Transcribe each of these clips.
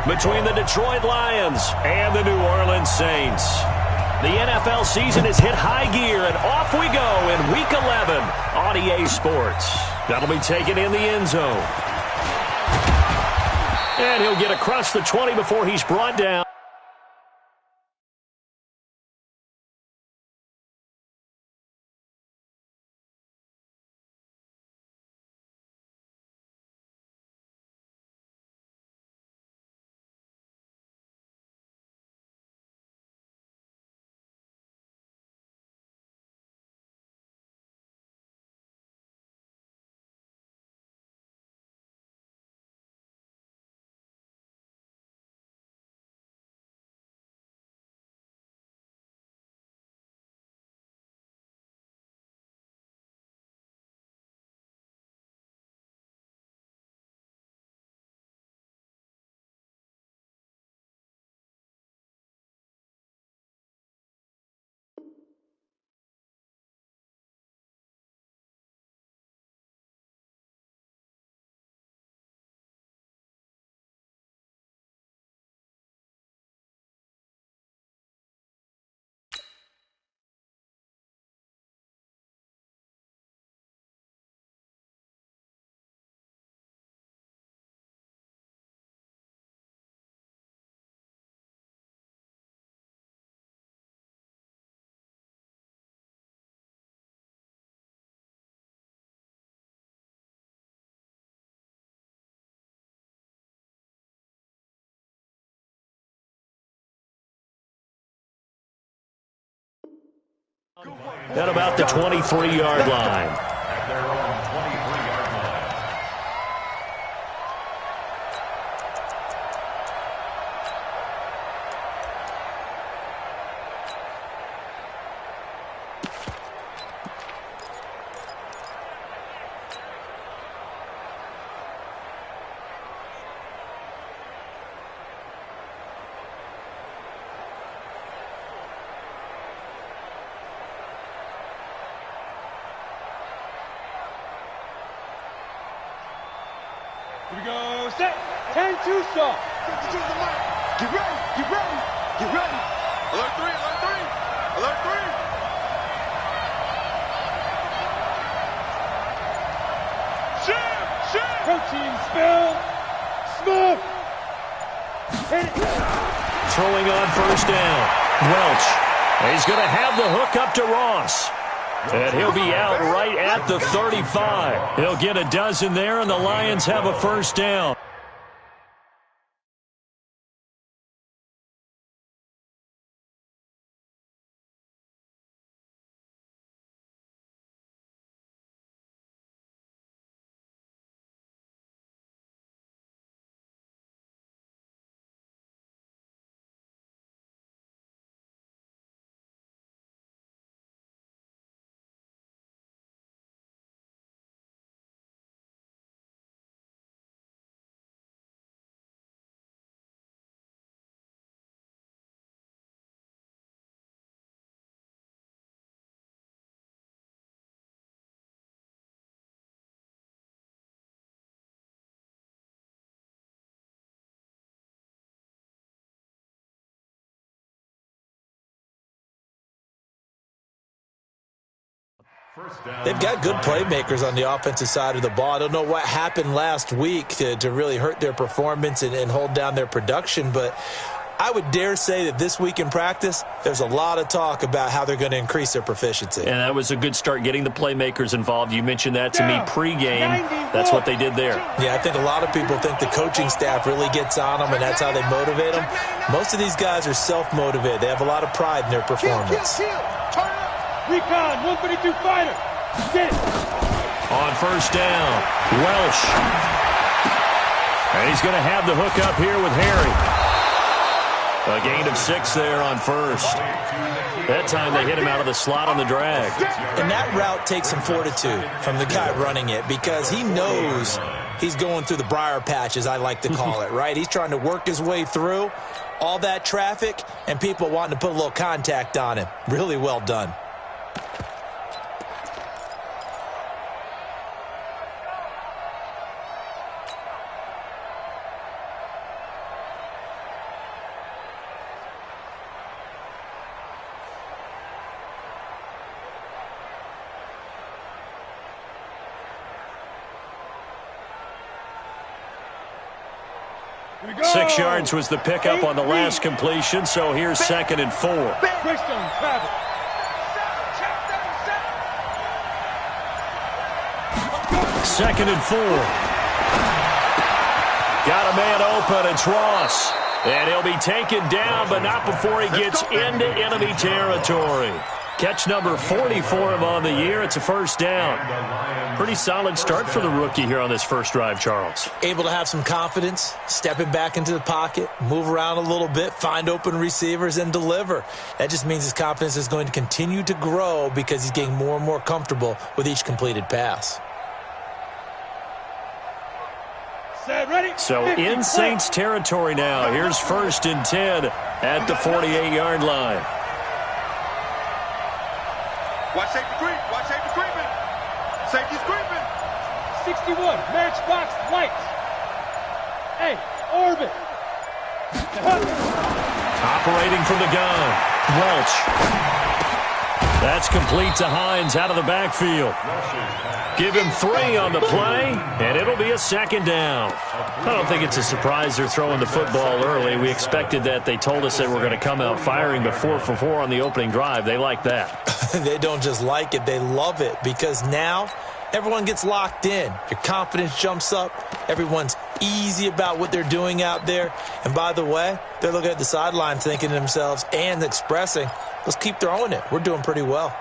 between the Detroit Lions and the New Orleans Saints. The NFL season has hit high gear, and off we go in Week 11 on EA Sports. That'll be taken in the end zone. And he'll get across the 20 before he's brought down. At about the 23-yard line. At their own 23-yard line. Here we go, set, 10-2 stop. Get ready, get ready, get ready. Alert 3, alert 3, alert 3. Shim. Protein spill, Smith. Hit it. Throwing on first down. Welch. He's going to have the hook up to Ross. And he'll be out right at the 35. He'll get a dozen there, and the Lions have a first down. They've got good playmakers on the offensive side of the ball. I don't know what happened last week to really hurt their performance and hold down their production, but I would dare say that this week in practice, there's a lot of talk about how they're going to increase their proficiency. And that was a good start, getting the playmakers involved. You mentioned that to me pregame. That's what they did there. Yeah, I think a lot of people think the coaching staff really gets on them, and that's how they motivate them. Most of these guys are self-motivated. They have a lot of pride in their performance. Recon, 132 fighter. Get it. On first down, Welsh. And he's going to have the hook up here with Harry. A gain of 6 there on first. That time they hit him out of the slot on the drag. And that route takes some fortitude from the guy running it, because he knows he's going through the briar patch, as I like to call it, right? He's trying to work his way through all that traffic and people wanting to put a little contact on him. Really well done. Here we go. 6 yards was the pickup on the last completion, so here's 2nd and 4. Greystone, Travis. 2nd and 4. Got a man open. It's Ross. And he'll be taken down, but not before he gets into enemy territory. Catch number 40 for him on the year. It's a first down. Pretty solid start for the rookie here on this first drive, Charles. Able to have some confidence, stepping back into the pocket, move around a little bit, find open receivers, and deliver. That just means his confidence is going to continue to grow because he's getting more and more comfortable with each completed pass. Ready? So in Saints territory now. Here's 1st and 10 at the 48-yard line. Watch safety creep. Watch safety creeping. Safety's creeping. 61, matchbox lights. Hey, orbit. Operating from the gun. Welch. That's complete to Hines out of the backfield. Give him 3 on the play, and it'll be a 2nd down. I don't think it's a surprise they're throwing the football early. We expected that. They told us they were going to come out firing, but 4 for 4 on the opening drive. They like that. They don't just like it, they love it, because now everyone gets locked in. Your confidence jumps up. Everyone's easy about what they're doing out there. And by the way, they're looking at the sideline thinking to themselves and expressing, let's keep throwing it. We're doing pretty well.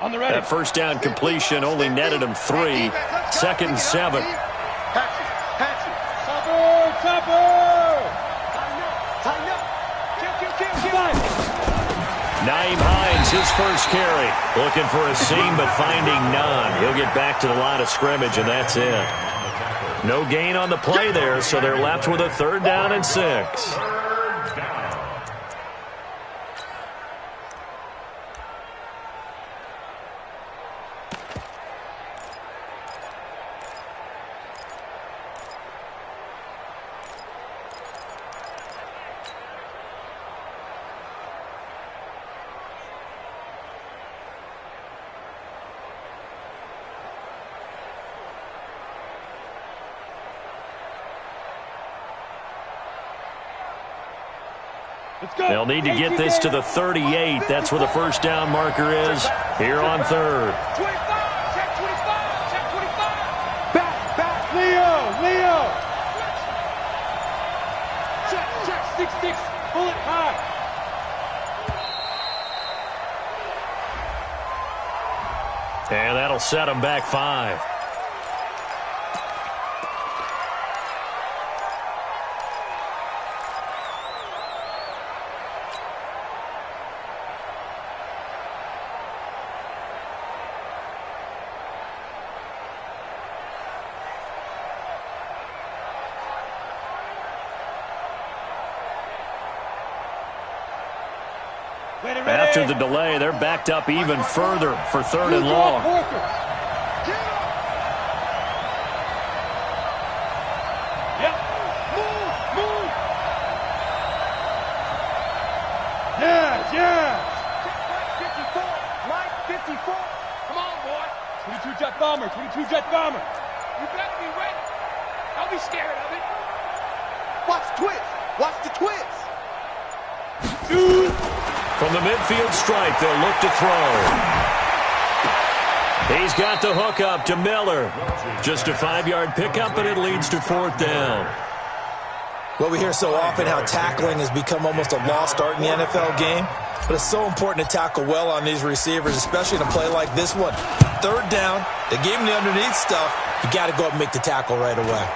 On the ready. That first down completion only netted him 3. 2nd and 7. Naeem Hines, his first carry. Looking for a seam, but finding none. He'll get back to the line of scrimmage, and that's it. No gain on the play there, so they're left with a 3rd down and 6. They'll need to get this to the 38. That's where the first down marker is here on 3rd. 25, check 25, check 25. Back, Leo. Check, 6-6, bullet high. And that'll set him back 5. After the delay, they're backed up even further for 3rd and long. Yep. Move. Yeah. 54. Line 54. Come on, boy. 22 jet bomber. You better be ready. Don't be scared of it. Watch the twist. From the midfield stripe, they'll look to throw. He's got the hook up to Miller. Just a 5-yard pickup, and it leads to 4th down. Well, we hear so often how tackling has become almost a lost art in the NFL game. But it's so important to tackle well on these receivers, especially in a play like this one. 3rd down, they gave him the underneath stuff. You got to go up and make the tackle right away.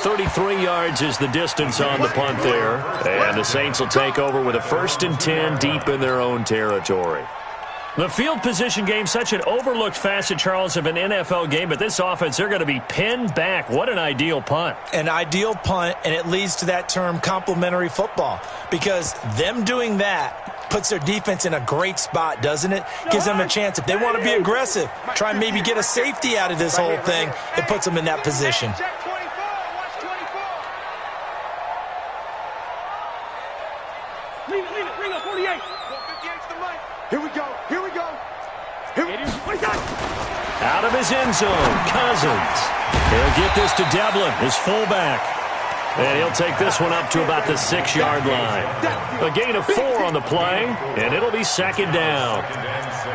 33 yards is the distance on the punt there. And the Saints will take over with a 1st and 10 deep in their own territory. The field position game, such an overlooked facet, Charles, of an NFL game. But this offense, they're going to be pinned back. What an ideal punt. An ideal punt, and it leads to that term complementary football. Because them doing that puts their defense in a great spot, doesn't it? Gives them a chance. If they want to be aggressive, try and maybe get a safety out of this whole thing, it puts them in that position. Leave it. Bring up 48. 58's the mic. Here we go. Here we go. Out of his end zone, Cousins. He'll get this to Devlin, his fullback. And he'll take this one up to about the 6-yard line. A gain of 4 on the play, and it'll be second down. Second and 6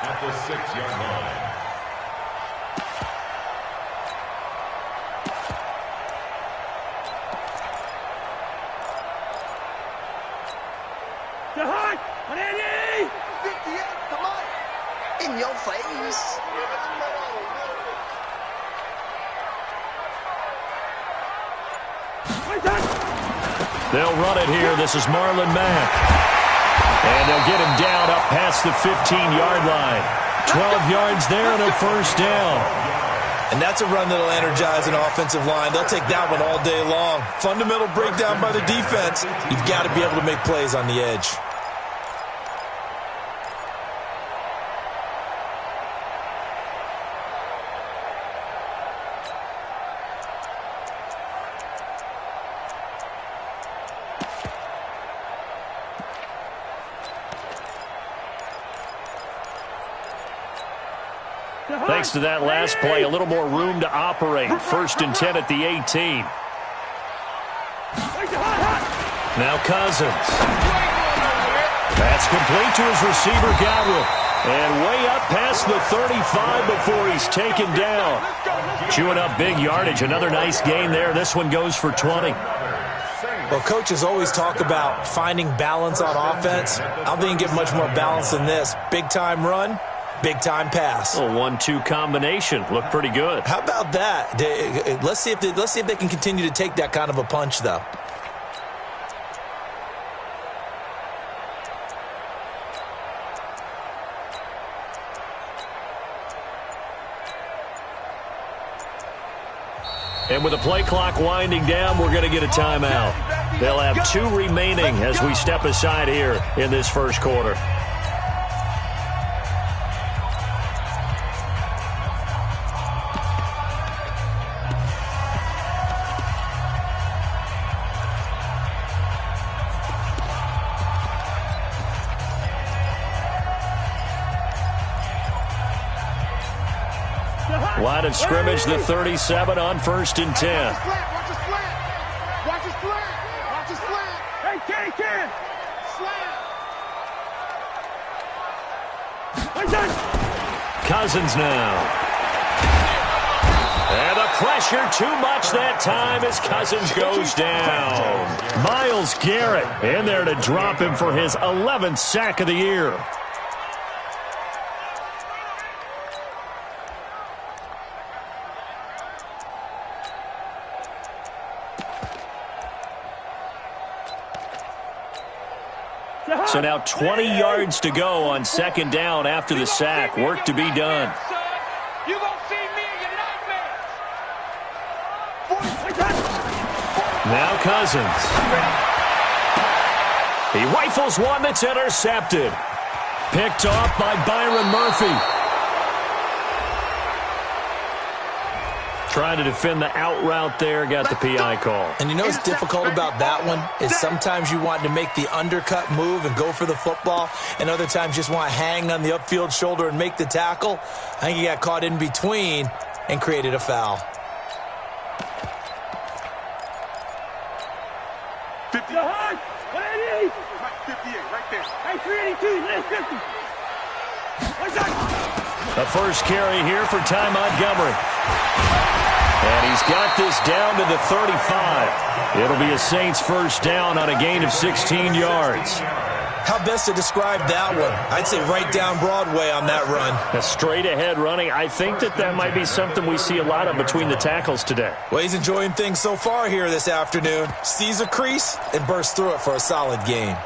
at the 6-yard line. To Hunt. 180. 58, come on. In your face. They'll run it here. This is Marlon Mack. And they'll get him down up past the 15-yard line. 12 yards there and a first down. And that's a run that'll energize an offensive line. They'll take that one all day long. Fundamental breakdown by the defense. You've got to be able to make plays on the edge. Thanks to that last play, a little more room to operate. 1st and 10 at the 18. Now Cousins. That's complete to his receiver, Godwin. And way up past the 35 before he's taken down. Chewing up big yardage. Another nice gain there. This one goes for 20. Well, coaches always talk about finding balance on offense. I don't think you can get much more balance than this. Big-time run. Big-time pass. A 1-2 combination. Looked pretty good. How about that? Let's see if they can continue to take that kind of a punch, though. And with the play clock winding down, we're going to get a timeout. They'll have 2 remaining as we step aside here in this first quarter. Line of scrimmage, the 37 on 1st and 10. Watch his slant. Watch his slant. Watch his slant. Hey, Ken. Slant. Cousins now. And the pressure too much that time as Cousins goes down. Myles Garrett in there to drop him for his 11th sack of the year. So now 20 yards to go on 2nd down after the sack. Work to be done. You gonna see me in your nightmares. Now Cousins. He rifles one that's intercepted. Picked off by Byron Murphy. Trying to defend the out route there, got the PI call. And you know what's difficult about that one is sometimes you want to make the undercut move and go for the football, and other times just want to hang on the upfield shoulder and make the tackle. I think he got caught in between and created a foul. 50. 180. 58, right there. Hey, 382. Let's 50. The first carry here for Ty Montgomery. And he's got this down to the 35. It'll be a Saints first down on a gain of 16 yards. How best to describe that one? I'd say right down Broadway on that run. A straight ahead running. I think that might be something we see a lot of between the tackles today. Well, he's enjoying things so far here this afternoon. Sees a crease and bursts through it for a solid gain.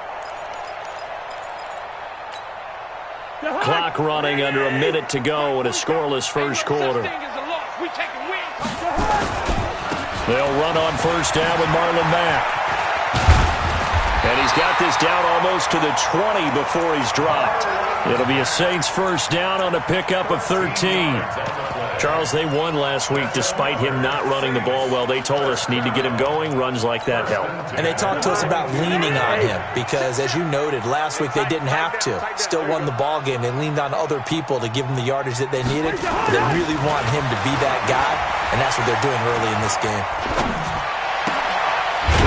Clock running under a minute to go in a scoreless first quarter. They'll run on first down with Marlon Mack. And he's got this down almost to the 20 before he's dropped. It'll be a Saints first down on a pickup of 13. Charles, they won last week despite him not running the ball well. They told us need to get him going. Runs like that help. And they talked to us about leaning on him because, as you noted, last week they didn't have to. Still won the ball game. They leaned on other people to give them the yardage that they needed. But they really want him to be that guy, and that's what they're doing early in this game.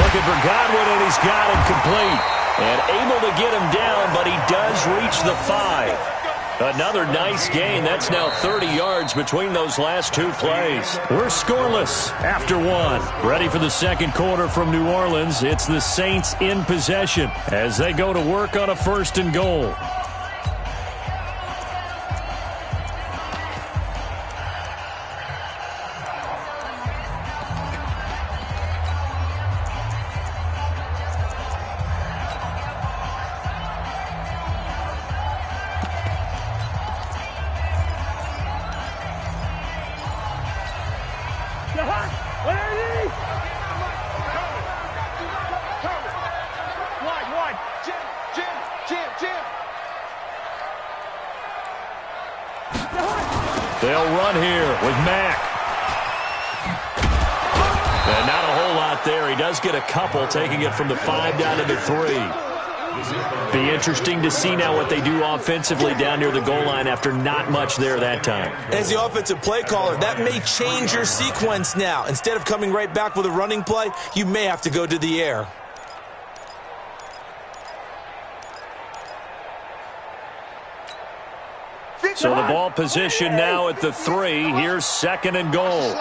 Looking for Godwin, and he's got him complete. And able to get him down, but he does reach the 5. Another nice gain. That's now 30 yards between those last two plays. We're scoreless after one. Ready for the second quarter from New Orleans. It's the Saints in possession as they go to work on a 1st and goal. They'll run here with Mack. And not a whole lot there. He does get a couple, taking it from the 5 down to the 3. Be interesting to see now what they do offensively down near the goal line after not much there that time. As the offensive play caller, that may change your sequence now. Instead of coming right back with a running play, you may have to go to the air. So the ball position now at the 3. Here's 2nd and goal.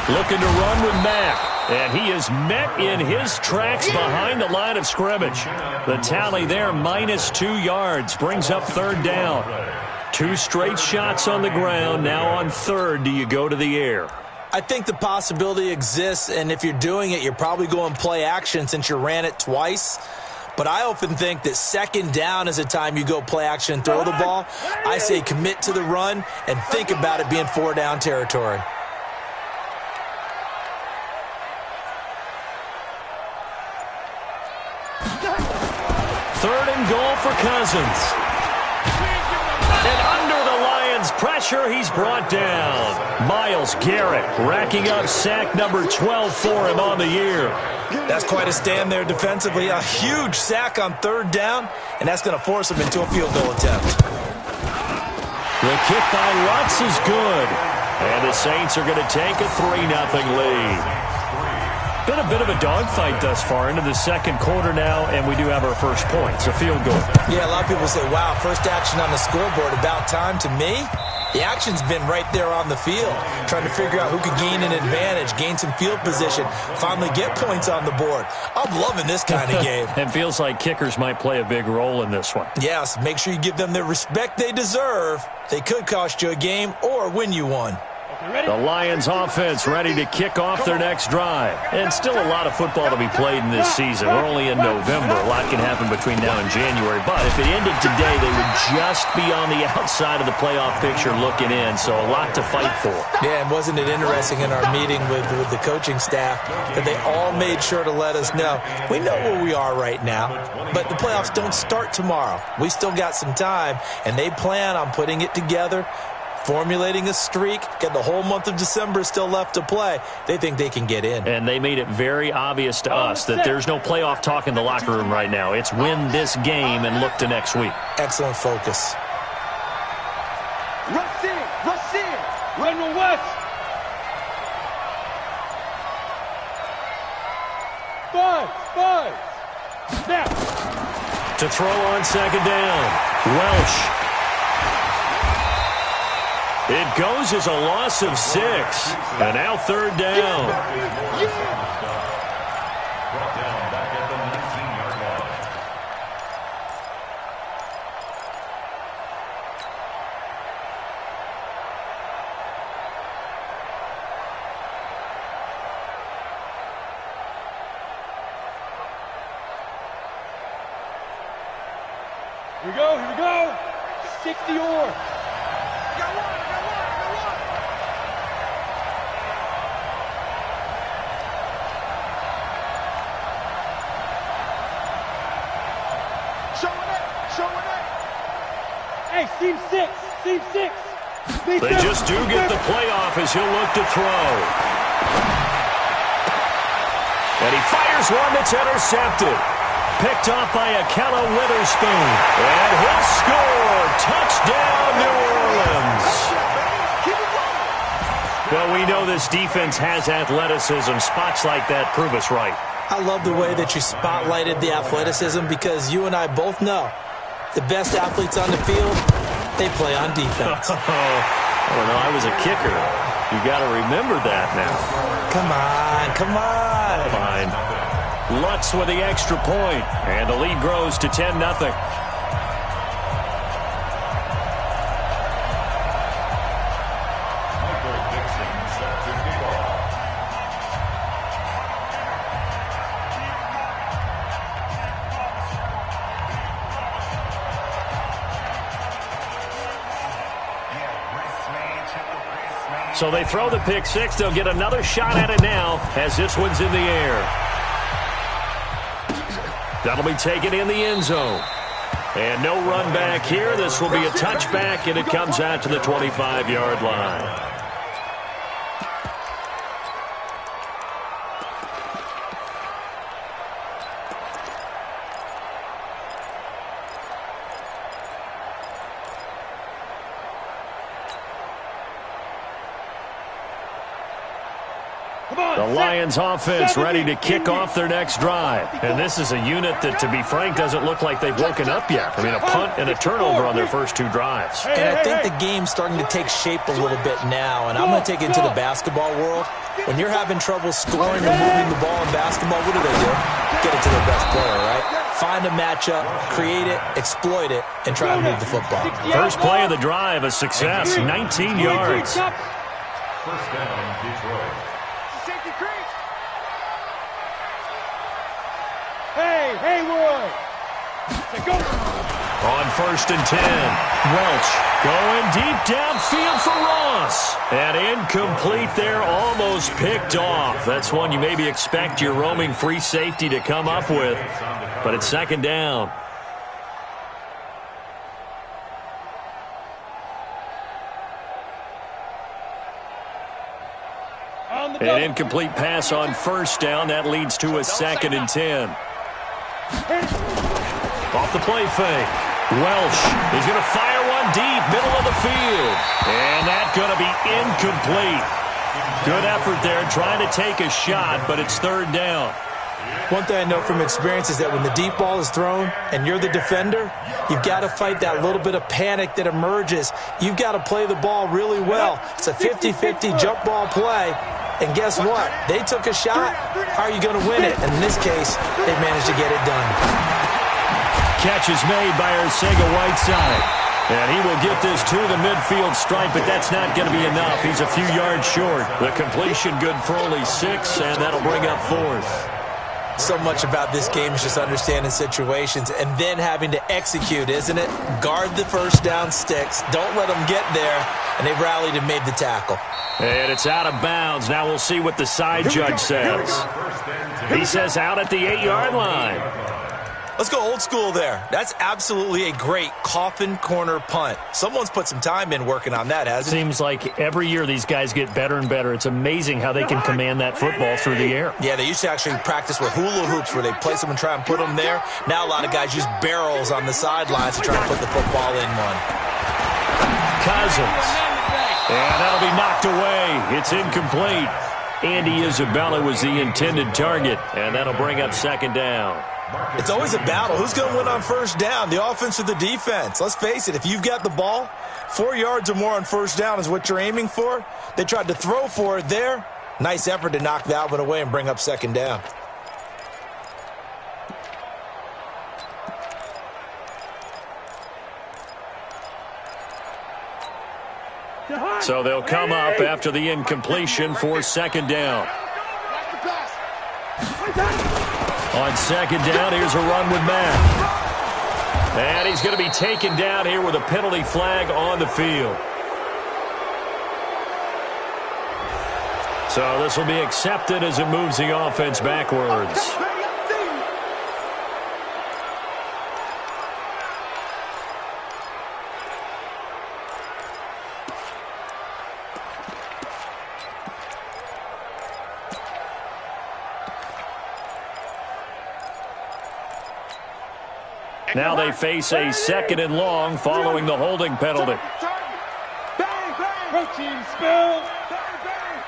Looking to run with Mack. And he is met in his tracks behind the line of scrimmage. The tally there, -2 yards, brings up 3rd down. 2 straight shots on the ground. Now on 3rd, do you go to the air? I think the possibility exists, and if you're doing it, you're probably going play action since you ran it twice. But I often think that 2nd down is a time you go play action and throw the ball. I say commit to the run and think about it being 4 down territory. Third and goal for Cousins. And under the Lions' pressure, he's brought down. Myles Garrett racking up sack number 12 for him on the year. That's quite a stand there defensively. A huge sack on 3rd down, and that's going to force him into a field goal attempt. The kick by Lutz is good. And the Saints are going to take a 3-0 lead. Been a bit of a dogfight thus far into the second quarter now, and we do have our first points, a field goal. Yeah, a lot of people say, wow, first action on the scoreboard, about time. To me, the action's been right there on the field, trying to figure out who could gain an advantage, gain some field position, finally get points on the board. I'm loving this kind of game. It feels like kickers might play a big role in this one. Yes, make sure you give them the respect they deserve. They could cost you a game or win you one. The Lions offense ready to kick off their next drive. And still a lot of football to be played in this season. We're only in November. A lot can happen between now and January. But if it ended today, they would just be on the outside of the playoff picture looking in. So a lot to fight for. Yeah, and wasn't it interesting in our meeting with the coaching staff that they all made sure to let us know, we know where we are right now, but the playoffs don't start tomorrow. We still got some time, and they plan on putting it together, formulating a streak, get the whole month of December still left to play. They think they can get in. And they made it very obvious to us that there's no playoff talk in the locker room right now. It's win this game and look to next week. Excellent focus. Rush in, rush in. Run with West. Five. Snap. To throw on second down, Welch. It goes as a loss of 6. And now 3rd down. Brought down back at the 19-yard line. Here we go. 60 or. Hey, team 6. They just do get the playoff as he'll look to throw. And he fires one that's intercepted. Picked off by Akella Witherspoon. And he'll score. Touchdown, New Orleans. Well, we know this defense has athleticism. Spots like that prove us right. I love the way that you spotlighted the athleticism because you and I both know the best athletes on the field, they play on defense. I don't know. I was a kicker. You got to remember that now. Come on. Fine. Lutz with the extra point, and the lead grows to 10-0. So they throw the pick six. They'll get another shot at it now as this one's in the air. That'll be taken in the end zone. And no run back here. This will be a touchback, and it comes out to the 25-yard line. The Lions offense ready to kick off their next drive. And this is a unit that, to be frank, doesn't look like they've woken up yet. I mean, a punt and a turnover on their first two drives. And I think the game's starting to take shape a little bit now. And I'm going to take it into the basketball world. When you're having trouble scoring or moving the ball in basketball, what do? Get it to their best player, right? Find a matchup, create it, exploit it, and try to move the football. First play of the drive, a success, 19 yards. First down, Detroit. Hey, Roy. Go. On 1st and 10, Welch going deep downfield for Ross. And incomplete there, almost picked off. That's one you maybe expect your roaming free safety to come up with. But it's second down. An incomplete pass on 1st down. That leads to a 2nd and 10. Off the play fake. Welch is going to fire one deep, middle of the field. And that's going to be incomplete. Good effort there trying to take a shot, but it's 3rd down. One thing I know from experience is that when the deep ball is thrown and you're the defender, you've got to fight that little bit of panic that emerges. You've got to play the ball really well. It's a 50-50 jump ball play. And guess what? They took a shot. How are you going to win it? And in this case, they managed to get it done. Catch is made by Arcega-Whiteside. And he will get this to the midfield stripe, but that's not going to be enough. He's a few yards short. The completion good for only 6, and that'll bring up 4th. So much about this game is just understanding situations and then having to execute, isn't it? Guard the first down sticks. Don't let them get there. And they rallied and made the tackle. And it's out of bounds. Now we'll see what the side judge says. He says out at the 8-yard line. Let's go old school there. That's absolutely a great coffin corner punt. Someone's put some time in working on that, hasn't it? Seems like every year these guys get better and better. It's amazing how they can command that football through the air. Yeah, they used to actually practice with hula hoops where they place them and try and put them there. Now a lot of guys use barrels on the sidelines to try and put the football in one. Cousins. And that'll be knocked away. It's incomplete. Andy Isabella was the intended target, and that'll bring up 2nd down. It's always a battle. Who's going to win on 1st down, the offense or the defense? Let's face it, if you've got the ball, 4 yards or more on 1st down is what you're aiming for. They tried to throw for it there. Nice effort to knock that one away and bring up 2nd down. So they'll come up after the incompletion for 2nd down. On 2nd down, here's a run with Matt. And he's going to be taken down here with a penalty flag on the field. So this will be accepted as it moves the offense backwards. Now they face a 2nd and long following the holding penalty. Bang, bang. Protein spill. Bang, bang.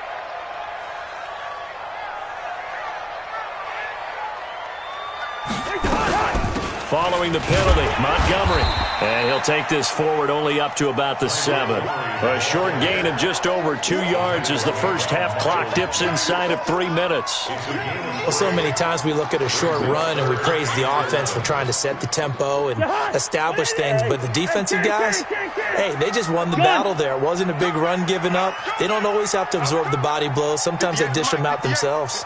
Following the penalty, Montgomery. And he'll take this forward only up to about the 7. A short gain of just over 2 yards as the first half clock dips inside of 3 minutes. Well, so many times we look at a short run and we praise the offense for trying to set the tempo and establish things, but the defensive guys, hey, they just won the battle there. It wasn't a big run given up. They don't always have to absorb the body blows. Sometimes they dish them out themselves.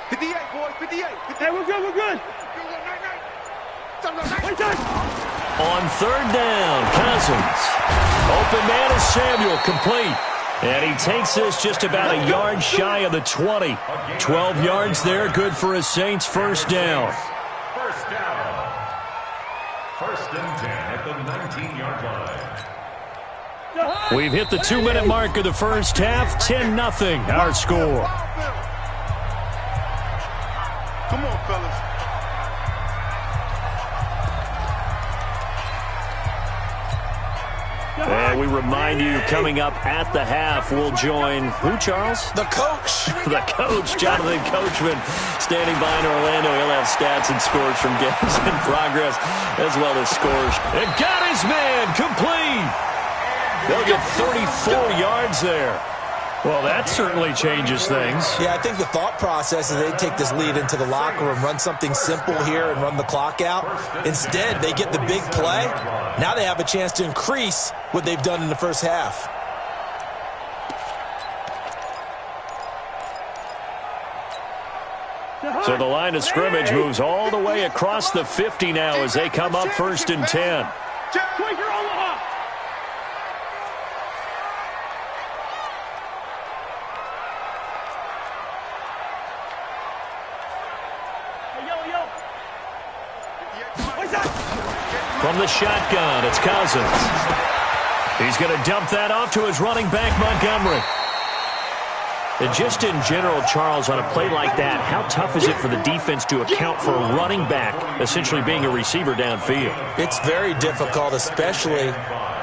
58, boys, 58. Hey, we're good, we're good. On 3rd down, Cousins. Open man is Samuel, complete. And he takes this just about a yard shy of the 20. 12 yards there, good for a Saints first down. First down. 1st and 10 at the 19-yard line. We've hit the 2-minute mark of the first half. 10-0, our score. Come on, fellas. And we remind you, coming up at the half, we'll join who, Charles? The coach. The coach, Jonathan Coachman, standing by in Orlando. He'll have stats and scores from games in progress, as well as scores. And got his man complete. They'll get 34 yards there. Well, that certainly changes things. Yeah, I think the thought process is they take this lead into the locker room, run something simple here and run the clock out. Instead, they get the big play. Now they have a chance to increase what they've done in the first half. So the line of scrimmage moves all the way across the 50 now as they come up 1st and 10. From the shotgun, it's Cousins. He's going to dump that off to his running back, Montgomery. And just in general, Charles, on a play like that, how tough is it for the defense to account for a running back essentially being a receiver downfield? It's very difficult, especially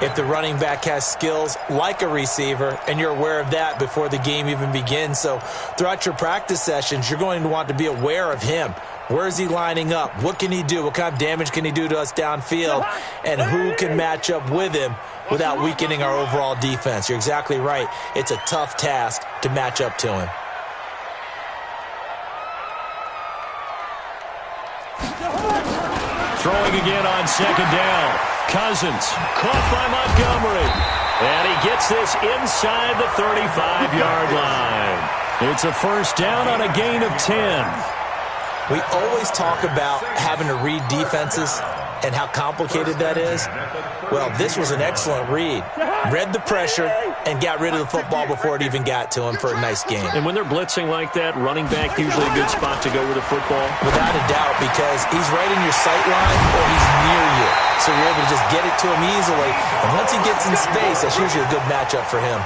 if the running back has skills like a receiver, and you're aware of that before the game even begins. So throughout your practice sessions, you're going to want to be aware of him. Where is he lining up? What can he do? What kind of damage can he do to us downfield? And who can match up with him without weakening our overall defense? You're exactly right. It's a tough task to match up to him. Throwing again on 2nd down. Cousins caught by Montgomery. And he gets this inside the 35-yard line. It's a first down on a gain of 10. We always talk about having to read defenses and how complicated that is. Well, this was an excellent read. Read the pressure and got rid of the football before it even got to him for a nice game. And when they're blitzing like that, running back usually a good spot to go with the football? Without a doubt, because he's right in your sight line or he's near you. So you're able to just get it to him easily. And once he gets in space, that's usually a good matchup for him.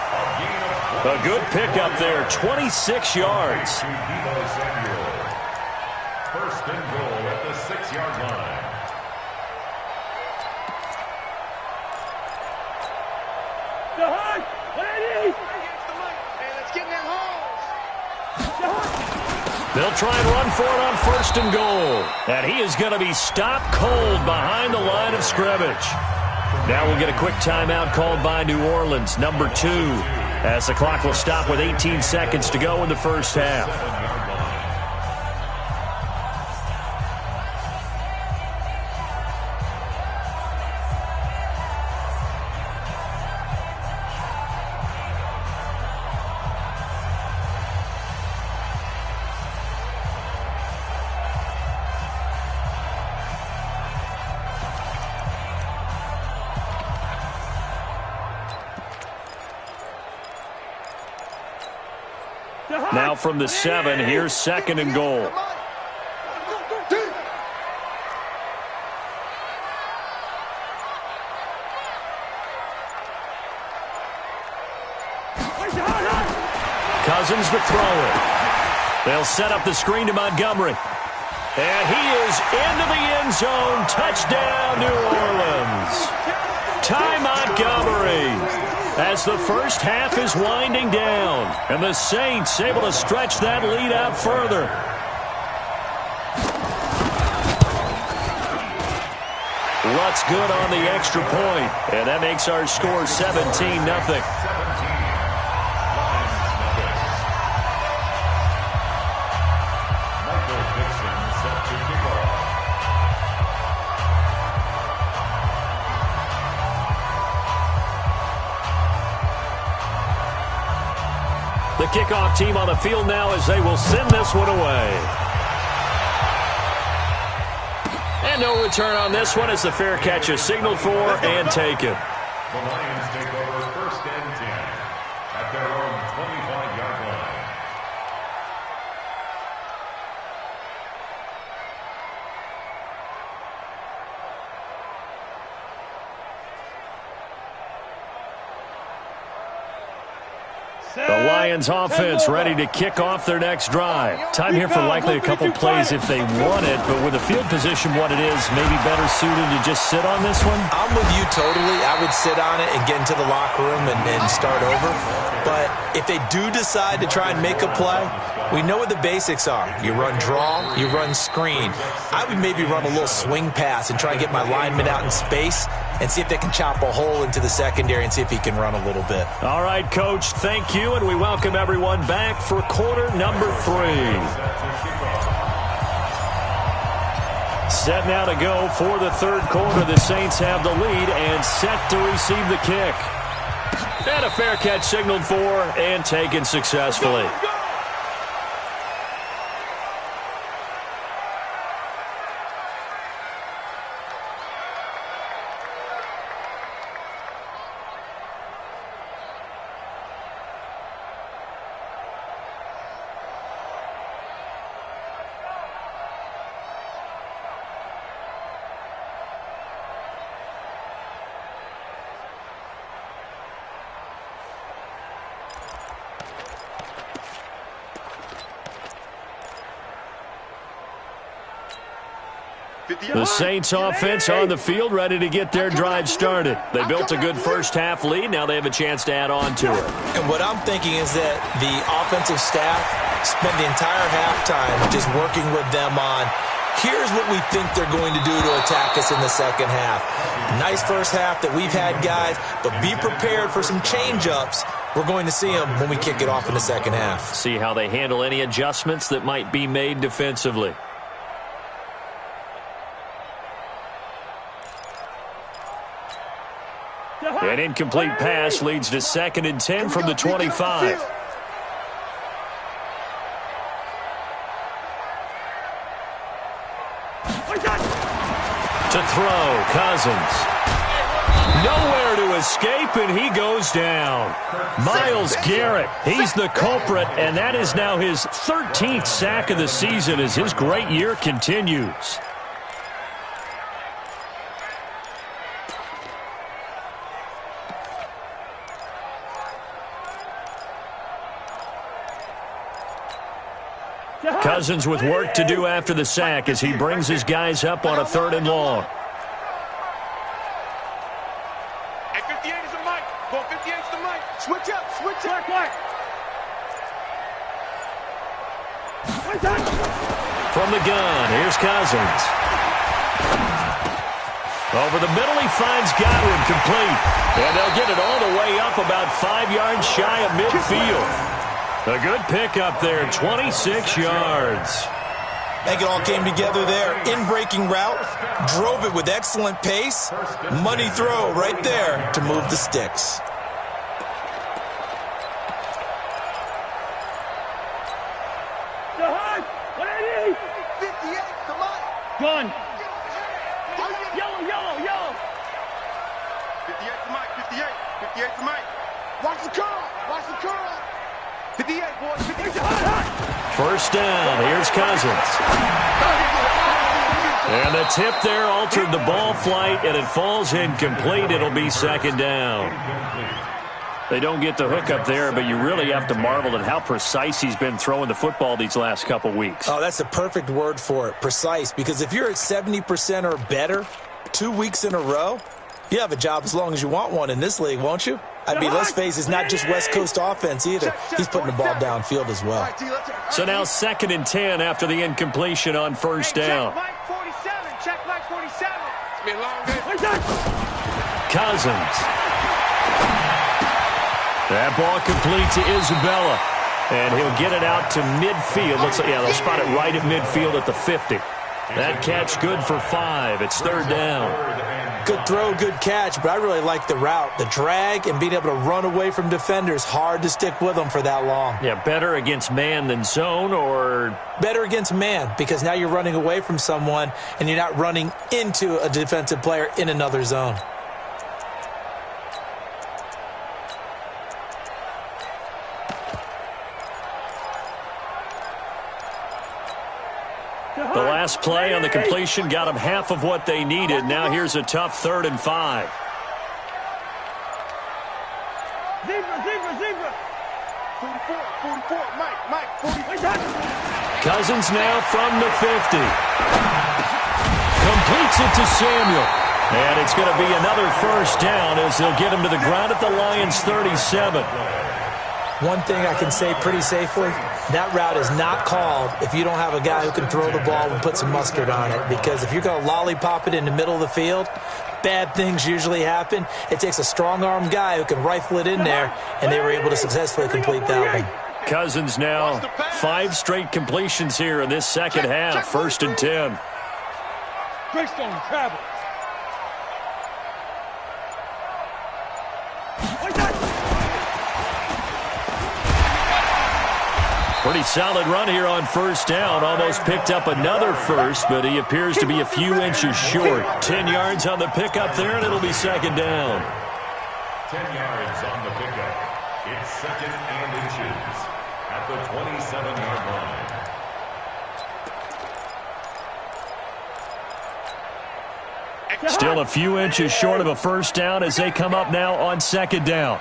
A good pickup there, 26 yards. 1st and goal at the 6-yard line. They'll try and run for it on 1st and goal. And he is going to be stopped cold behind the line of scrimmage. Now we'll get a quick timeout called by New Orleans, number 2, as the clock will stop with 18 seconds to go in the first half. Now from the 7, here's 2nd and goal. Cousins to throw it. They'll set up the screen to Montgomery. And he is into the end zone. Touchdown, New Orleans. Ty Montgomery, as the first half is winding down. And the Saints able to stretch that lead out further. Luck's good on the extra point. And that makes our score 17-0. The kickoff team on the field now as they will send this one away. And no return on this one as the fair catch is signaled for and taken. The Lions take over 1st and 10 at their own 25-yard line. The Lions offense ready to kick off their next drive. Time here for likely a couple plays if they want it, but with the field position what it is, maybe better suited to just sit on this one? I'm with you totally. I would sit on it and get into the locker room and start over. But if they do decide to try and make a play, we know what the basics are. You run draw, you run screen. I would maybe run a little swing pass and try and get my lineman out in space and see if they can chop a hole into the secondary and see if he can run a little bit. All right, Coach, thank you, and we welcome everyone back for quarter number 3. Set now to go for the third quarter. The Saints have the lead and set to receive the kick. And a fair catch signaled for and taken successfully. The Saints offense on the field ready to get their drive started. They built a good first half lead. Now they have a chance to add on to it. And what I'm thinking is that the offensive staff spent the entire halftime just working with them on, here's what we think they're going to do to attack us in the second half. Nice first half that we've had, guys, but be prepared for some change-ups. We're going to see them when we kick it off in the second half. See how they handle any adjustments that might be made defensively. An incomplete pass leads to 2nd and 10 from the 25. To throw, Cousins. Nowhere to escape, and he goes down. Myles Garrett, he's the culprit, and that is now his 13th sack of the season as his great year continues. Cousins with work to do after the sack as he brings his guys up on a 3rd and long. Hey, 58 is the mic. Go 58 is the mic. Switch up. Quick. From the gun, here's Cousins. Over the middle, he finds Godwin complete. And they'll get it all the way up about 5 yards shy of midfield. A good pickup there, 26 yards. I think it all came together there. In-breaking route, drove it with excellent pace. Money throw right there to move the sticks. Gun. Yellow. 58 to Mike, 58 to Mike. Watch the curl. 58, boys. 58. First down, here's Cousins. And the tip there altered the ball flight, and it falls incomplete. It'll be 2nd down. They don't get the hook up there, but you really have to marvel at how precise he's been throwing the football these last couple weeks. Oh, that's the perfect word for it, precise, because if you're at 70% or better 2 weeks in a row, you have a job as long as you want one in this league, won't you? I mean, let's face it, it's not just West Coast offense either. He's putting the ball downfield as well. So now 2nd and 10 after the incompletion on first down. Check Mike 47. Check Mike 47. It's been a long day. Cousins. That ball complete to Isabella. And he'll get it out to midfield. Looks like, yeah, they'll spot it right at midfield at the 50. That catch good for 5. It's 3rd down. Good throw, good catch, but I really like the route. The drag and being able to run away from defenders, hard to stick with them for that long. Yeah, better against man than zone, or? Better against man, because now you're running away from someone and you're not running into a defensive player in another zone. The last play on the completion got them half of what they needed. Now here's a tough 3rd and 5. Zebra. 44, Mike, 44. Cousins now from the 50. Completes it to Samuel. And it's going to be another first down as they'll get him to the ground at the Lions' 37. One thing I can say pretty safely, that route is not called if you don't have a guy who can throw the ball and put some mustard on it. Because if you're going to lollipop it in the middle of the field, bad things usually happen. It takes a strong-armed guy who can rifle it in there, and they were able to successfully complete that one. Cousins now 5 straight completions here in this second half. 1st and 10. Greystone travel. Pretty solid run here on first down. Almost picked up another first, but he appears to be a few inches short. 10 yards on the pickup there, and it'll be 2nd down. 10 yards on the pickup. It's 2nd and inches at the 27-yard line. Still a few inches short of a first down as they come up now on 2nd down.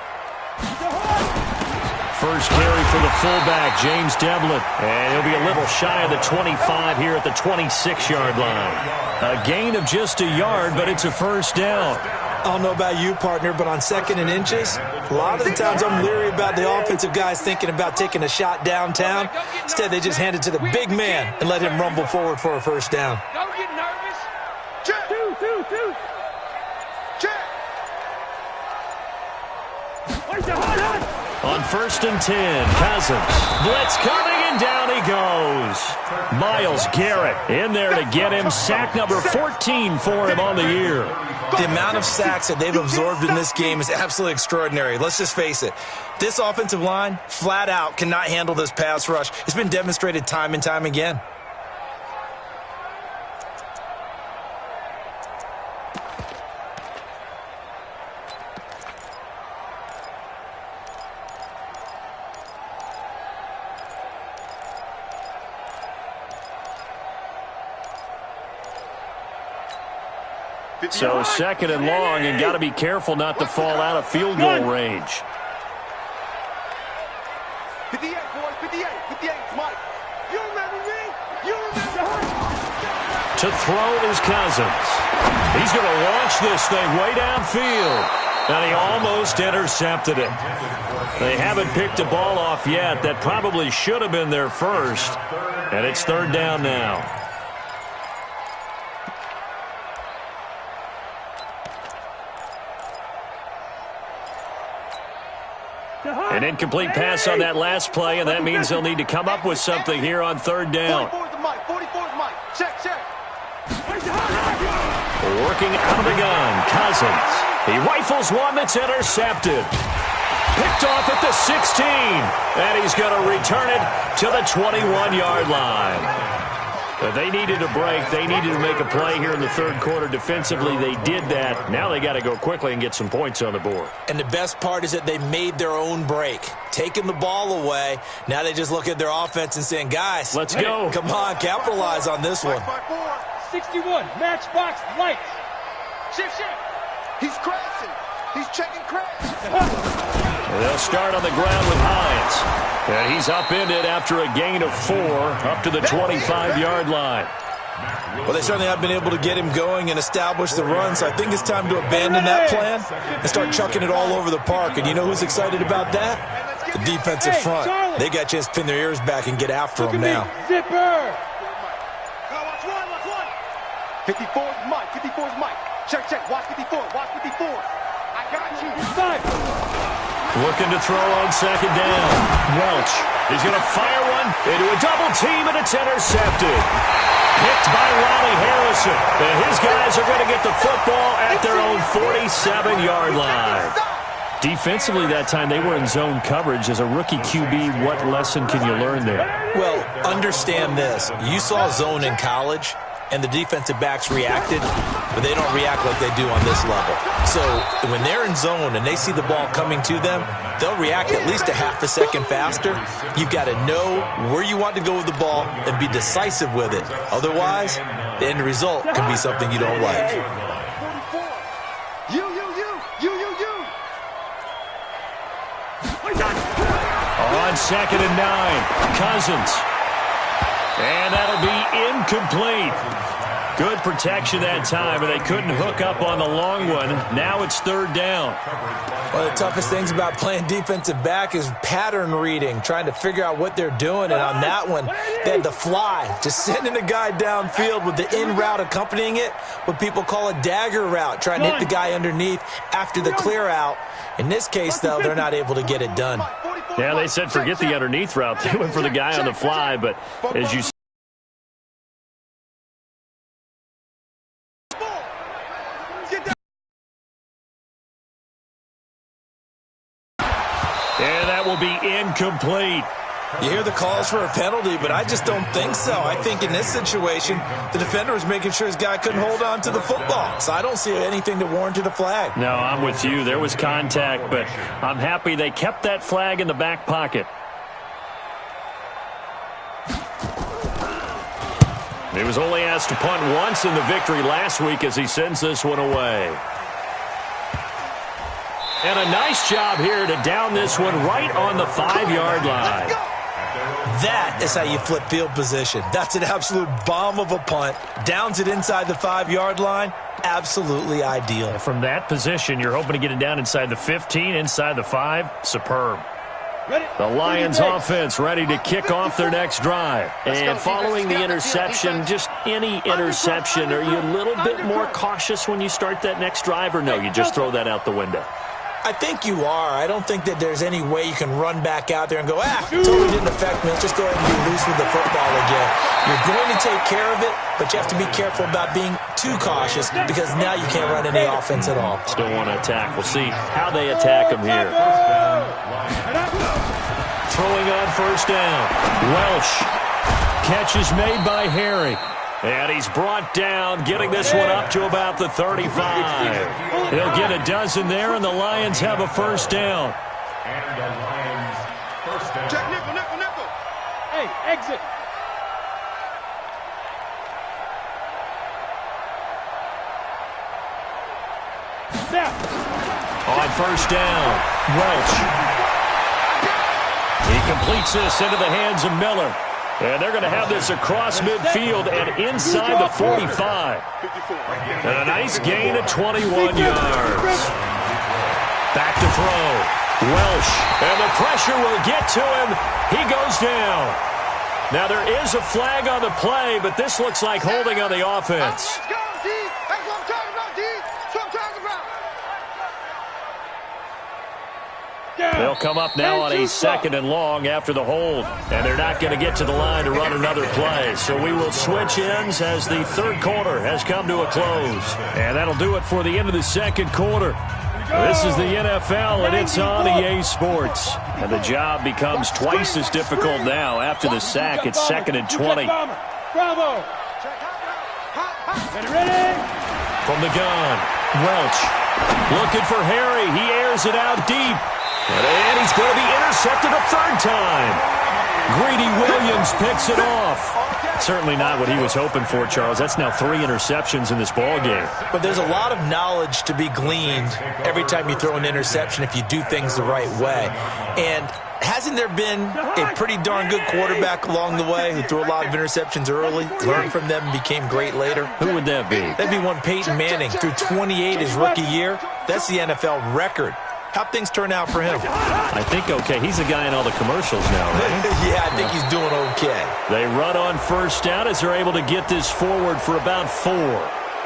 First carry for the fullback, James Devlin. And he'll be a little shy of the 25 here at the 26-yard line. A gain of just a yard, but it's a first down. I don't know about you, partner, but on 2nd and inches, a lot of the times I'm leery about the offensive guys thinking about taking a shot downtown. Instead, they just hand it to the big man and let him rumble forward for a first down. Don't get nervous. Check. Two. Check. On 1st and 10, Cousins. Blitz coming, and down he goes. Myles Garrett in there to get him. Sack number 14 for him on the year. The amount of sacks that they've absorbed in this game is absolutely extraordinary. Let's just face it. This offensive line, flat out, cannot handle this pass rush. It's been demonstrated time and time again. So 2nd and long, and got to be careful not to fall out of field goal range. 58, boys, 58, Mike. You remember me? You remember me? To throw is Cousins. He's going to launch this thing way downfield. And he almost intercepted it. They haven't picked a ball off yet. That probably should have been their first. And it's 3rd down now. An incomplete pass on that last play, and that means they'll need to come up with something here on 3rd down. 44's Mike. 44's Mike. Check. Working out of the gun, Cousins. He rifles one that's intercepted. Picked off at the 16, and he's going to return it to the 21-yard line. But they needed a break. They needed to make a play here in the 3rd quarter. Defensively, they did that. Now they got to go quickly and get some points on the board. And the best part is that they made their own break, taking the ball away. Now they just look at their offense and saying, guys, let's go. Come on, capitalize on this one. 61, matchbox lights. Shift. He's crashing. He's checking crash. They'll start on the ground with Hines. And he's upended after a gain of 4 up to the 25-yard line. Well, they certainly have been able to get him going and establish the run, so I think it's time to abandon that plan and start chucking it all over the park. And you know who's excited about that? The defensive front. They got a chance to pin their ears back and get after him now. Zipper! 54's Mike. 54's Mike. Check. Watch 54. Watch 54. I got you. Looking to throw on second down. Welch. He's going to fire one into a double team, and it's intercepted. Picked by Ronnie Harrison. And his guys are going to get the football at their own 47-yard line. Defensively that time, they were in zone coverage. As a rookie QB, what lesson can you learn there? Well, understand this. You saw zone in college, and the defensive backs reacted, but they don't react like they do on this level. So when they're in zone and they see the ball coming to them, they'll react at least a half a second faster. You've got to know where you want to go with the ball and be decisive with it. Otherwise, the end result can be something you don't like. You. On second and 9, Cousins. And that'll be incomplete. Good protection that time, and they couldn't hook up on the long one. Now it's third down. One of the toughest things about playing defensive back is pattern reading, trying to figure out what they're doing. And on that one, they had the fly, just sending a guy downfield with the in route accompanying it, what people call a dagger route, trying to hit the guy underneath after the clear out. In this case, though, they're not able to get it done. Yeah, they said forget the underneath route. They went for the guy on the fly, but as you and that will be incomplete. You hear the calls for a penalty, but I just don't think so. I think in this situation, the defender was making sure his guy couldn't hold on to the football. So I don't see anything to warranted a flag. No, I'm with you. There was contact, but I'm happy they kept that flag in the back pocket. He was only asked to punt once in the victory last week as he sends this one away. And a nice job here to down this one right on the 5-yard line. That is how you flip field position. That's an absolute bomb of a punt. Downs it inside the 5-yard line. Absolutely ideal. From that position, you're hoping to get it down inside the 15, inside the 5. Superb. The Lions offense ready to kick off their next drive. And following the interception, just any interception, are you a little bit more cautious when you start that next drive, or no, you just throw that out the window? I think you are. I don't think that there's any way you can run back out there and go, totally didn't affect me. Let's just go ahead and be loose with the football again. You're going to take care of it, but you have to be careful about being too cautious because now you can't run any offense at all. Still want to attack. We'll see how they attack them here. Throwing on first down. Welch. Catch is made by Harry. And he's brought down, getting this one up to about the 35. He'll get a dozen there, and the Lions have a first down. And the Lions first down. Check nickel. Hey, exit. On first down, Welch. He completes this into the hands of Miller. And they're going to have this across midfield and inside the 45. And a nice gain of 21 yards. Back to throw. Welch. And the pressure will get to him. He goes down. Now there is a flag on the play, but this looks like holding on the offense. Let's go, D. That's what I'm talking about, D. That's what I'm talking about. They'll come up now on a second and long after the hold, and they're not going to get to the line to run another play. So we will switch ends as the third quarter has come to a close. And that'll do it for the end of the second quarter. This is the NFL, and it's on EA Sports. And the job becomes twice as difficult now. After the sack, it's second and 20. Bravo. Ready? From the gun, Welch looking for Harry. He airs it out deep. And he's going to be intercepted a third time. Greedy Williams picks it off. Certainly not what he was hoping for, Charles. That's now 3 interceptions in this ball game. But there's a lot of knowledge to be gleaned every time you throw an interception if you do things the right way. And hasn't there been a pretty darn good quarterback along the way who threw a lot of interceptions early, learned from them, and became great later? Who would that be? That'd be one Peyton Manning, threw 28 his rookie year. That's the NFL record. How'd things turn out for him? I think okay. He's a guy in all the commercials now, right? Yeah, I think he's doing okay. They run on first down as they're able to get this forward for about 4.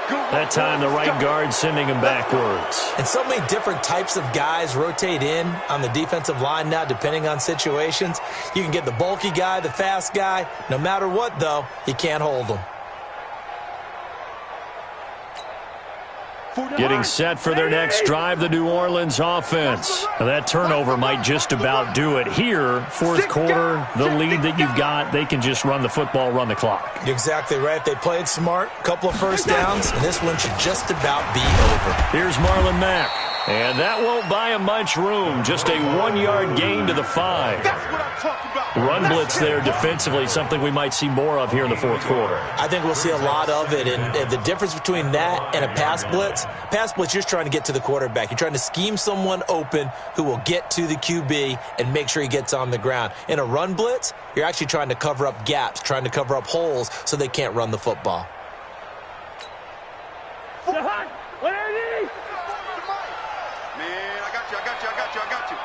That time the right guard sending him backwards. And so many different types of guys rotate in on the defensive line now depending on situations. You can get the bulky guy, the fast guy. No matter what, though, you can't hold them. Getting set for their next drive, the New Orleans offense. Now that turnover might just about do it. Here, fourth quarter, the lead that you've got, they can just run the football, run the clock. You're exactly right. They played smart, couple of first downs, and this one should just about be over. Here's Marlon Mack. And that won't buy him much room. Just a 1-yard gain to the 5. That's what I'm talking about. Run blitz there defensively, something we might see more of here in the fourth quarter. I think we'll see a lot of it, and the difference between that and a pass blitz, you're just trying to get to the quarterback. You're trying to scheme someone open who will get to the QB and make sure he gets on the ground. In a run blitz, you're actually trying to cover up gaps, trying to cover up holes so they can't run the football. I got you.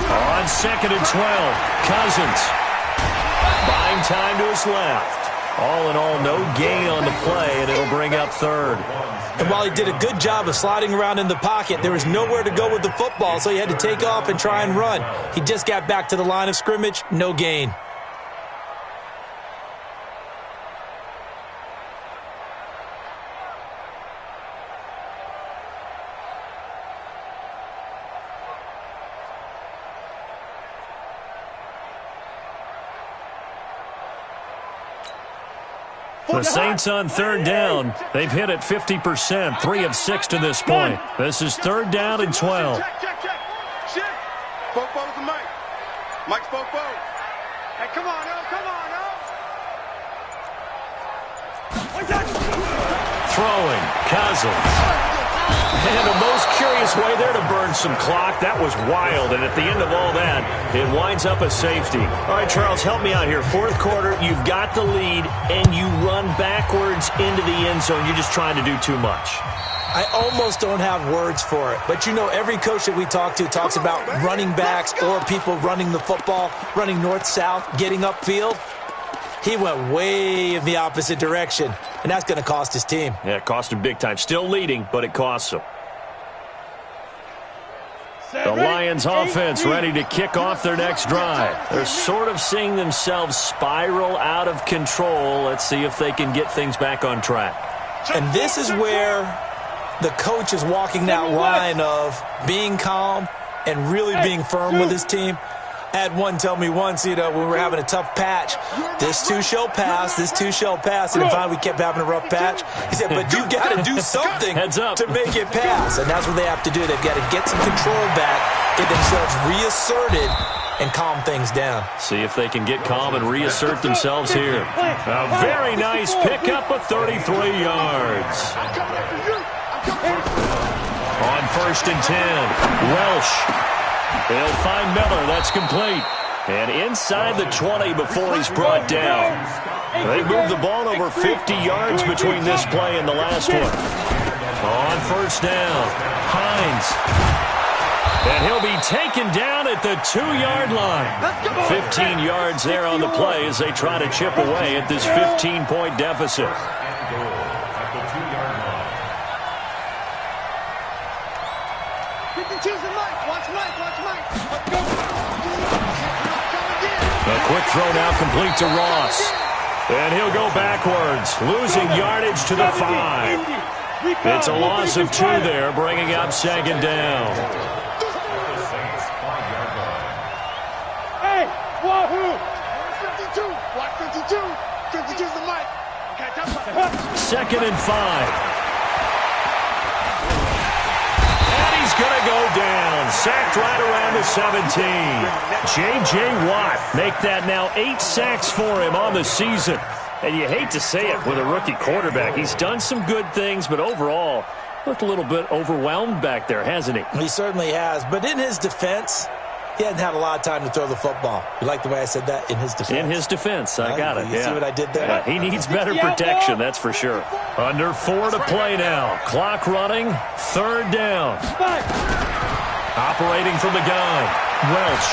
On 2nd and 12, Cousins. Buying time to his left. All in all, no gain on the play, and it'll bring up 3rd. And while he did a good job of sliding around in the pocket, there was nowhere to go with the football, so he had to take off and try and run. He just got back to the line of scrimmage, no gain. The Saints on 3rd down. They've hit it 50%, 3 of 6 to this point. This is 3rd down and 12. Check. Shit. Bofo's and Mike. Mike's Bofo. Hey, come on, Throwing, Cousins. And the most curious way there to burn some clock. That was wild, and at the end of all that, it winds up a safety. All right, Charles, help me out here. Fourth quarter, you've got the lead, and you run backwards into the end zone. You're just trying to do too much. I almost don't have words for it. But, you know, every coach that we talk to talks about running backs or people running the football, running north-south, getting upfield. He went way in the opposite direction, and that's going to cost his team. Yeah, it cost him big time. Still leading, but it costs him. The Lions offense ready to kick off their next drive. They're sort of seeing themselves spiral out of control. Let's see if they can get things back on track. And this is where the coach is walking that line of being calm and really being firm with his team. I had one tell me once, you know, when we were having a tough patch, this too shall pass, this too shall pass. And finally we kept having a rough patch. He said, but you got to do something to make it pass. And that's what they have to do. They've got to get some control back, get themselves reasserted, and calm things down. See if they can get calm and reassert themselves here. A very nice pickup of 33 yards. On 1st and 10, Welsh. They'll find Miller. That's complete. And inside the 20 before he's brought down. They moved the ball over 50 yards between this play and the last one. On 1st down, Hines. And he'll be taken down at the 2-yard line. 15 yards there on the play as they try to chip away at this 15-point deficit. A quick throw now complete to Ross. And he'll go backwards, losing yardage to the 5. It's a loss of 2 there, bringing up 2nd down. Hey, Wahoo! 52, block 52, 2nd and 5. And he's going to go down. Sacked right around the 17. J.J. Watt make that now 8 sacks for him on the season. And you hate to say it with a rookie quarterback. He's done some good things, but overall, looked a little bit overwhelmed back there, hasn't he? He certainly has. But in his defense, he hasn't had a lot of time to throw the football. You like the way I said that? In his defense. In his defense. I got it. You see what I did there? Yeah, he needs better protection, that's for sure. Under 4 to play now. Clock running. 3rd down. Operating from the gun. Welch.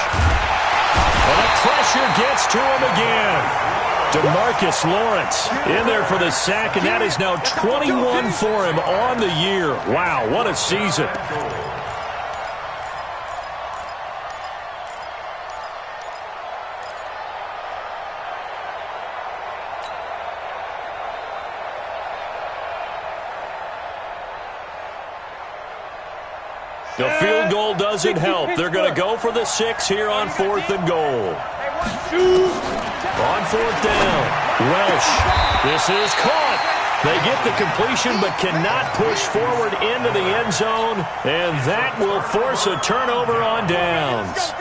And the pressure gets to him again. DeMarcus Lawrence in there for the sack, and that is now 21 for him on the year. Wow, what a season. The field goal doesn't help. They're going to go for the 6 here on 4th and goal. On 4th down, Welch. This is caught. They get the completion but cannot push forward into the end zone, and that will force a turnover on downs.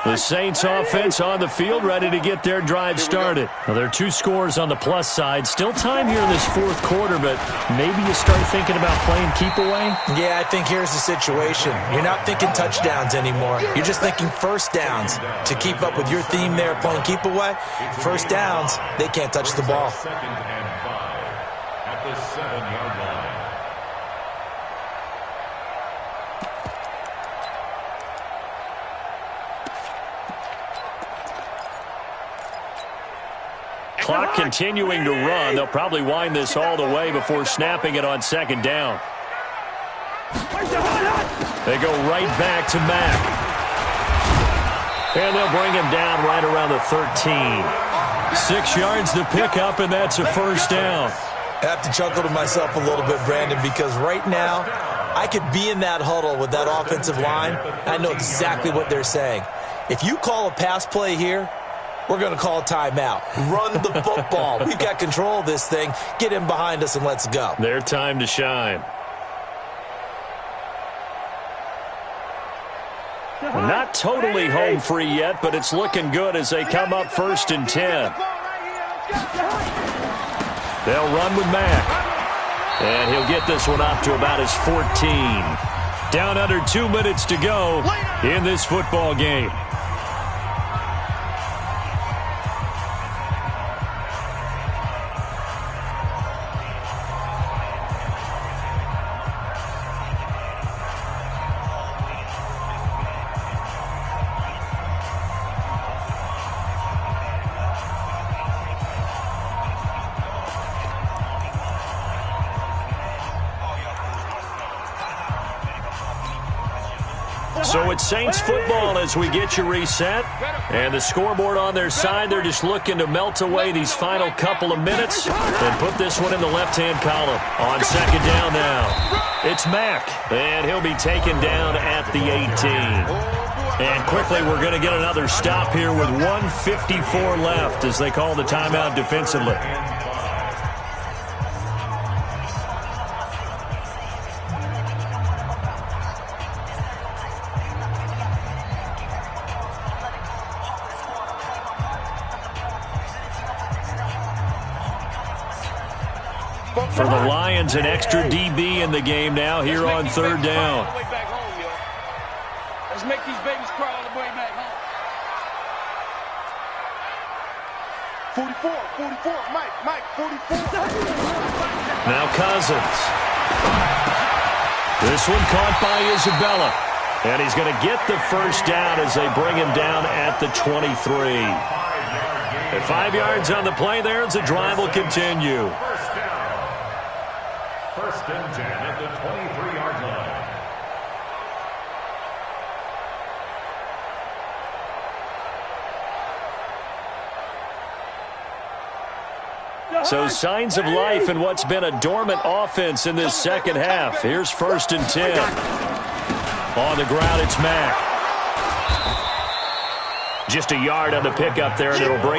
The Saints offense on the field ready to get their drive started. Now, there are 2 scores on the plus side. Still time here in this 4th quarter, but maybe you start thinking about playing keep away? Yeah, I think here's the situation. You're not thinking touchdowns anymore. You're just thinking first downs. To keep up with your theme there, playing keep away, first downs, they can't touch the ball. 2nd and 5 at the 7-yard line. Clock continuing to run. They'll probably wind this all the way before snapping it on 2nd down. They go right back to Mack. And they'll bring him down right around the 13. 6 yards to pick up, and that's a 1st down. I have to chuckle to myself a little bit, Brandon, because right now I could be in that huddle with that offensive line. I know exactly what they're saying. If you call a pass play here, we're going to call a timeout. Run the football. We've got control of this thing. Get him behind us and let's go. Their time to shine. Not totally home free yet, but it's looking good as they come up 1st and 10. They'll run with Mack. And he'll get this one up to about his 14. Down under 2 minutes to go in this football game. So it's Saints football as we get you reset. And the scoreboard on their side, they're just looking to melt away these final couple of minutes and put this one in the left-hand column. On 2nd down now, it's Mack. And he'll be taken down at the 18. And quickly, we're going to get another stop here with 1:54 left as they call the timeout defensively. For the Lions, an extra DB in the game now here on 3rd down. Let's make these babies cry all the way back home. 44, Mike, 44. Now Cousins. This one caught by Isabella. And he's going to get the 1st down as they bring him down at the 23. At 5 yards on the play there as the drive will continue. 1st and 10 at the 23-yard line. So signs of life in what's been a dormant offense in this 2nd half. Here's 1st and 10. On the ground, it's Mack. Just a yard on the pickup there, and it'll bring